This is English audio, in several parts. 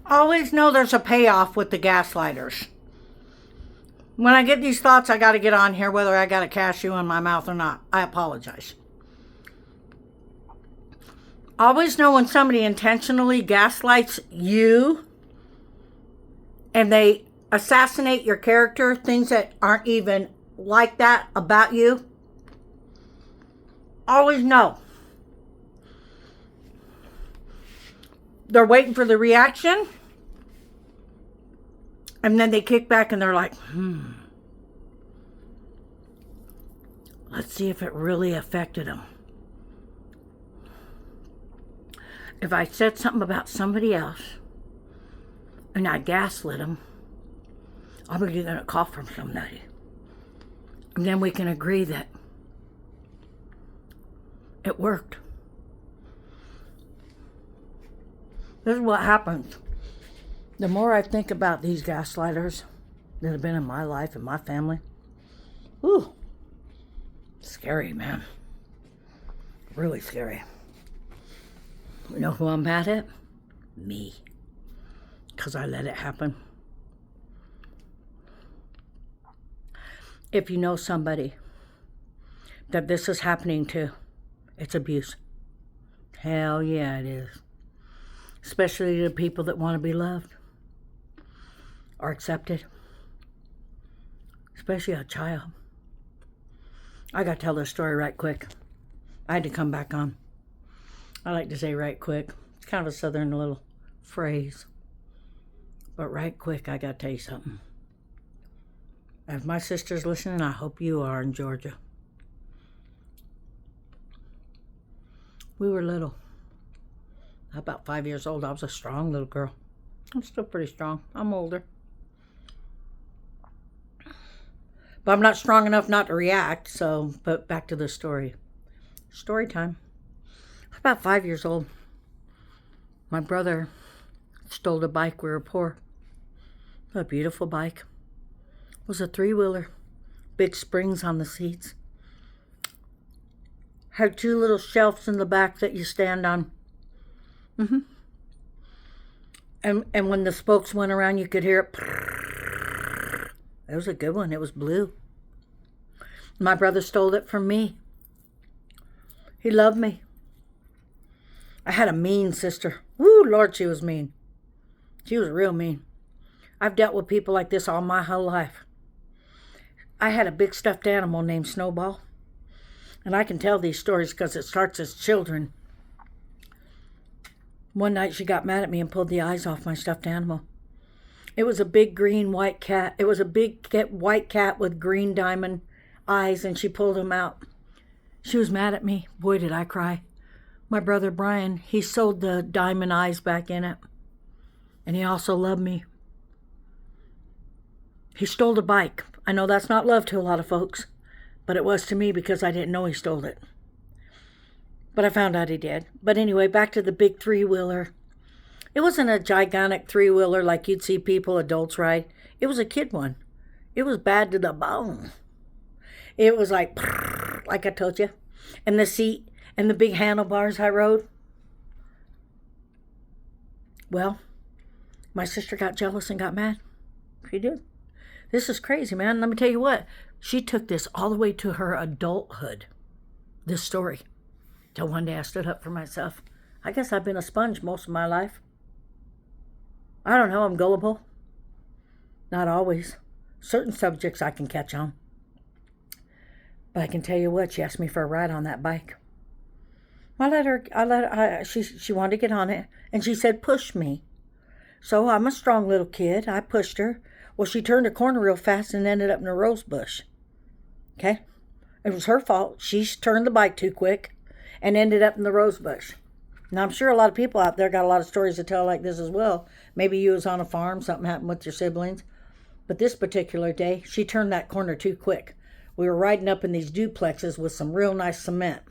Always know there's a payoff with the gaslighters. When I get these thoughts, I got to get on here, whether I got a cashew in my mouth or not. I apologize. Always know when somebody intentionally gaslights you and they assassinate your character, things that aren't even like that about you. Always know. They're waiting for the reaction. And then they kick back and they're like, let's see if it really affected them. If I said something about somebody else and I gaslit them, I'm going to get a call from somebody. And then we can agree that it worked. This is what happens. The more I think about these gaslighters that have been in my life and my family, ooh, scary, man. Really scary. You know who I'm mad at? Me. Because I let it happen. If you know somebody that this is happening to, it's abuse. Hell yeah, it is. Especially the people that want to be loved or accepted. Especially a child. I got to tell this story right quick. I had to come back on. I like to say right quick. It's kind of a southern little phrase. But right quick, I got to tell you something. If my sister's listening, I hope you are in Georgia. We were little. About 5 years old. I was a strong little girl. I'm still pretty strong. I'm older. But I'm not strong enough not to react. So, but back to the story. Story time. About 5 years old. My brother stole a bike. We were poor. A beautiful bike. It was a 3-wheeler. Big springs on the seats. Had 2 little shelves in the back that you stand on. And when the spokes went around, you could hear it. It was a good one. It was blue. My brother stole it from me. He loved me. I had a mean sister. Woo, Lord, she was mean. She was real mean. I've dealt with people like this all my whole life. I had a big stuffed animal named Snowball. And I can tell these stories because it starts as children. One night she got mad at me and pulled the eyes off my stuffed animal. It was a big green white cat. It was a big white cat with green diamond eyes, and she pulled them out. She was mad at me. Boy, did I cry. My brother Brian, he sewed the diamond eyes back in it. And he also loved me. He stole the bike. I know that's not love to a lot of folks, but it was to me because I didn't know he stole it. But I found out he did. But anyway, back to the big 3-wheeler. It wasn't a gigantic 3-wheeler like you'd see people, adults ride. It was a kid one. It was bad to the bone. It was like I told you. And the seat and the big handlebars I rode. Well, my sister got jealous and got mad. She did. This is crazy, man. Let me tell you what. She took this all the way to her adulthood. This story. Till one day I stood up for myself. I guess I've been a sponge most of my life. I don't know, I'm gullible. Not always. Certain subjects I can catch on. But I can tell you what, she asked me for a ride on that bike. She wanted to get on it, and she said, push me. So I'm a strong little kid. I pushed her. Well, she turned a corner real fast and ended up in a rose bush. Okay? It was her fault. She turned the bike too quick and ended up in the rose bush. Now, I'm sure a lot of people out there got a lot of stories to tell like this as well. Maybe you was on a farm, something happened with your siblings. But this particular day, she turned that corner too quick. We were riding up in these duplexes with some real nice cement.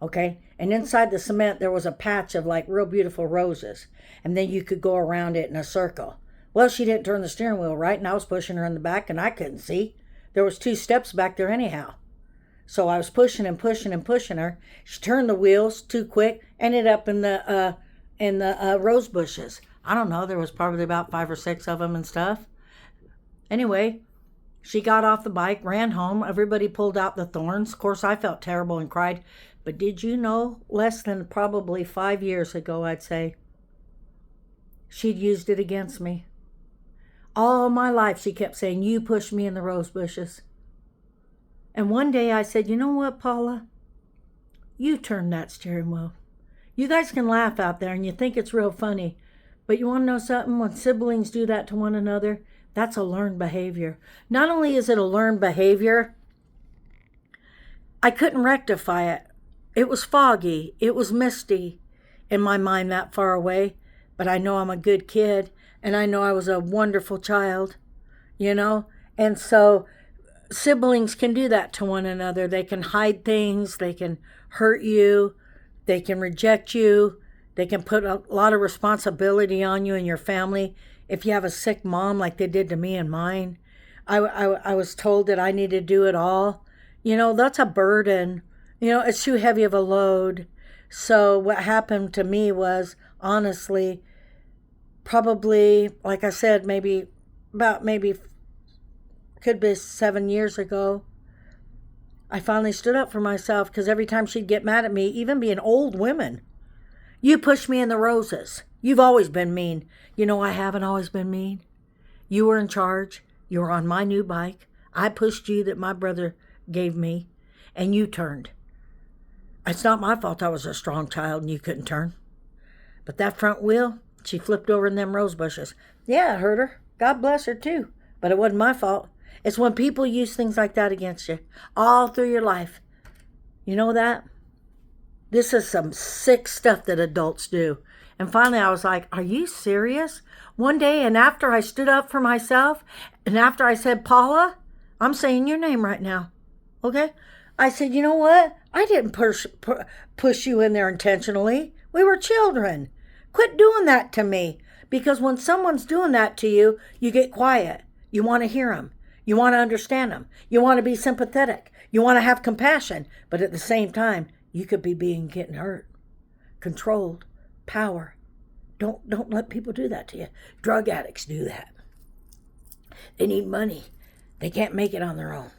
Okay? And inside the cement, there was a patch of like real beautiful roses. And then you could go around it in a circle. Well, she didn't turn the steering wheel right, and I was pushing her in the back, and I couldn't see. There was 2 steps back there anyhow. So I was pushing and pushing and pushing her. She turned the wheels too quick, ended up in the rose bushes. I don't know, there was probably about 5 or 6 of them and stuff. Anyway, she got off the bike, ran home. Everybody pulled out the thorns. Of course, I felt terrible and cried. But did you know, less than probably 5 years ago, I'd say, she'd used it against me. All my life, she kept saying, you pushed me in the rose bushes. And one day I said, you know what, Paula? You turned that steering wheel. You guys can laugh out there and you think it's real funny. But you want to know something? When siblings do that to one another, that's a learned behavior. Not only is it a learned behavior, I couldn't rectify it. It was foggy. It was misty in my mind that far away. But I know I'm a good kid, and I know I was a wonderful child, you know? And so siblings can do that to one another. They can hide things. They can hurt you. They can reject you. They can put a lot of responsibility on you and your family. If you have a sick mom like they did to me and mine, I was told that I needed to do it all. You know, that's a burden. You know, it's too heavy of a load. So what happened to me was, honestly, probably, like I said, maybe could be 7 years ago, I finally stood up for myself, because every time she'd get mad at me, even being old women, you pushed me in the roses. You've always been mean. You know, I haven't always been mean. You were in charge. You were on my new bike. I pushed you that my brother gave me, and you turned. It's not my fault I was a strong child and you couldn't turn. But that front wheel, she flipped over in them rose bushes. Yeah, it hurt her. God bless her too. But it wasn't my fault. It's when people use things like that against you all through your life. You know that? This is some sick stuff that adults do. And finally I was like, are you serious? One day, and after I stood up for myself, and after I said, Paula, I'm saying your name right now, okay? I said, you know what? I didn't push you in there intentionally. We were children. Quit doing that to me. Because when someone's doing that to you, you get quiet. You want to hear them. You want to understand them. You want to be sympathetic. You want to have compassion. But at the same time, you could be getting hurt, controlled, power. Don't let people do that to you. Drug addicts do that. They need money. They can't make it on their own.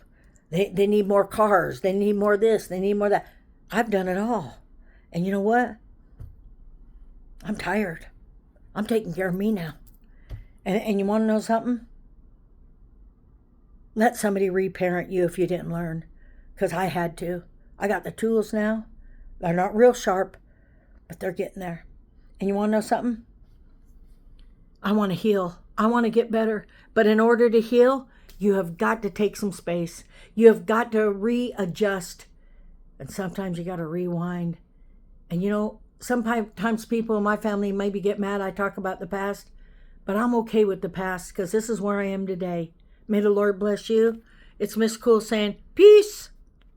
They need more cars. They need more this. They need more that. I've done it all. And you know what? I'm tired. I'm taking care of me now. And you want to know something? Let somebody reparent you if you didn't learn. Because I had to. I got the tools now. They're not real sharp, but they're getting there. And you want to know something? I want to heal. I want to get better. But in order to heal, you have got to take some space. You have got to readjust. And sometimes you got to rewind. And you know, sometimes people in my family maybe get mad I talk about the past. But I'm okay with the past, because this is where I am today. May the Lord bless you. It's Miss Cool saying, peace.